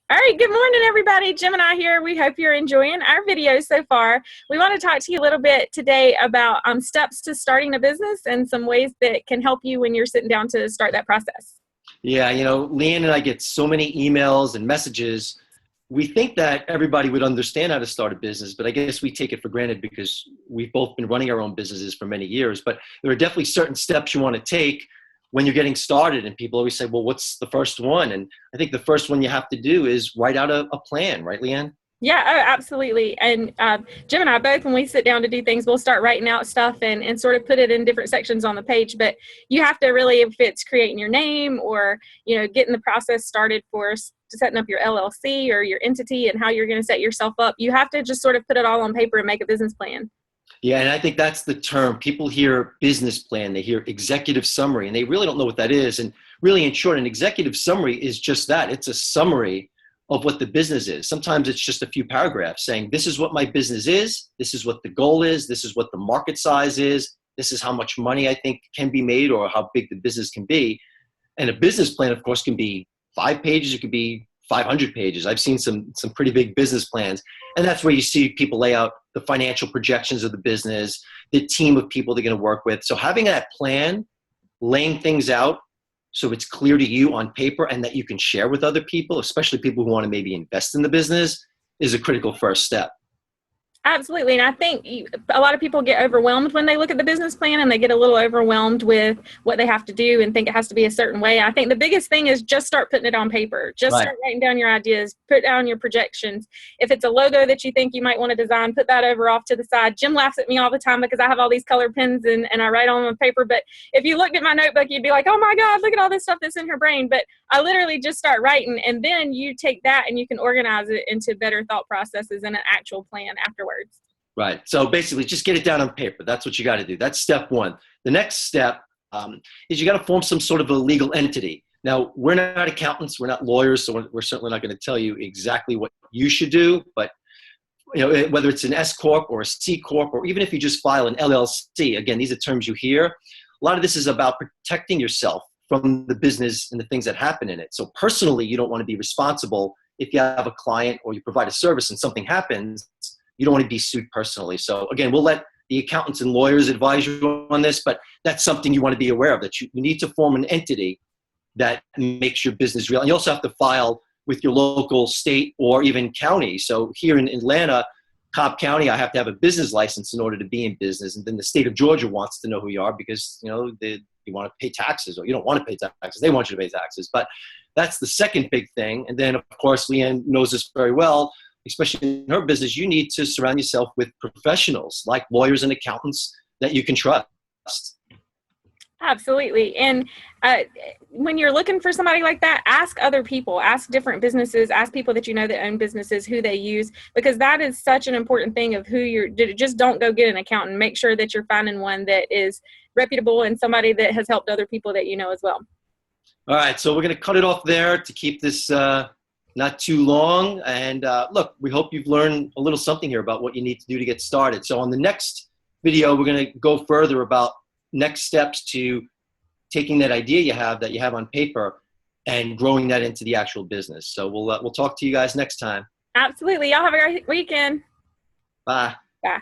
All right, good morning, everybody. Jim and I here. We hope you're enjoying our videos so far. We want to talk to you a little bit today about steps to starting a business and some ways that can help you when you're sitting down to start that process. Yeah, Leanne and I get so many emails and messages. We think that everybody would understand how to start a business, but I guess we take it for granted because we've both been running our own businesses for many years. But there are definitely certain steps you want to take when you're getting started. And people always say, well, what's the first one? And I think the first one you have to do is write out a plan, right, Leanne? Yeah, oh, absolutely. And Jim and I both, when we sit down to do things, we'll start writing out stuff and sort of put it in different sections on the page. But you have to really, if it's creating your name or, getting the process started for setting up your LLC or your entity and how you're going to set yourself up, you have to just sort of put it all on paper and make a business plan. Yeah, and I think that's the term. People hear business plan, they hear executive summary, and they really don't know what that is. And really, in short, an executive summary is just that. It's a summary of what the business is. Sometimes it's just a few paragraphs saying, this is what my business is, this is what the goal is, this is what the market size is, this is how much money I think can be made or how big the business can be. And a business plan, of course, can be 5 pages, it could be 500 pages. I've seen some pretty big business plans. And that's where you see people lay out the financial projections of the business, the team of people they're going to work with. So having that plan, laying things out so it's clear to you on paper and that you can share with other people, especially people who want to maybe invest in the business, is a critical first step. Absolutely. And I think a lot of people get overwhelmed when they look at the business plan and they get a little overwhelmed with what they have to do and think it has to be a certain way. I think the biggest thing is just start putting it on paper. Just Right. start writing down your ideas, put down your projections. If it's a logo that you think you might want to design, put that over off to the side. Jim laughs at me all the time because I have all these colored pens and I write on paper. But if you looked at my notebook, you'd be like, oh my God, look at all this stuff that's in her brain. But I literally just start writing, and then you take that and you can organize it into better thought processes and an actual plan afterwards. Right. So basically, just get it down on paper. That's what you got to do. That's step one. The next step is you got to form some sort of a legal entity. Now, we're not accountants. We're not lawyers. So we're certainly not going to tell you exactly what you should do. But whether it's an S Corp or a C Corp, or even if you just file an LLC, again, these are terms you hear. A lot of this is about protecting yourself from the business and the things that happen in it. So personally, you don't want to be responsible if you have a client or you provide a service and something happens. You don't want to be sued personally. So again, we'll let the accountants and lawyers advise you on this, but that's something you want to be aware of, that you need to form an entity that makes your business real. And you also have to file with your local state or even county. So here in Atlanta, Cobb County, I have to have a business license in order to be in business. And then the state of Georgia wants to know who you are because, you want to pay taxes, or you don't want to pay taxes. They want you to pay taxes. But that's the second big thing. And then, of course, Leanne knows this very well, especially in her business, you need to surround yourself with professionals like lawyers and accountants that you can trust. Absolutely. And when you're looking for somebody like that, ask other people, ask different businesses, ask people that you know that own businesses, who they use, because that is such an important thing of who just don't go get an accountant. Make sure that you're finding one that is reputable and somebody that has helped other people that you know as well. All right. So we're going to cut it off there to keep this not too long. And look, we hope you've learned a little something here about what you need to do to get started. So on the next video, we're going to go further about next steps to taking that idea you have on paper and growing that into the actual business. So we'll talk to you guys next time. Absolutely. Y'all have a great weekend. Bye. Bye.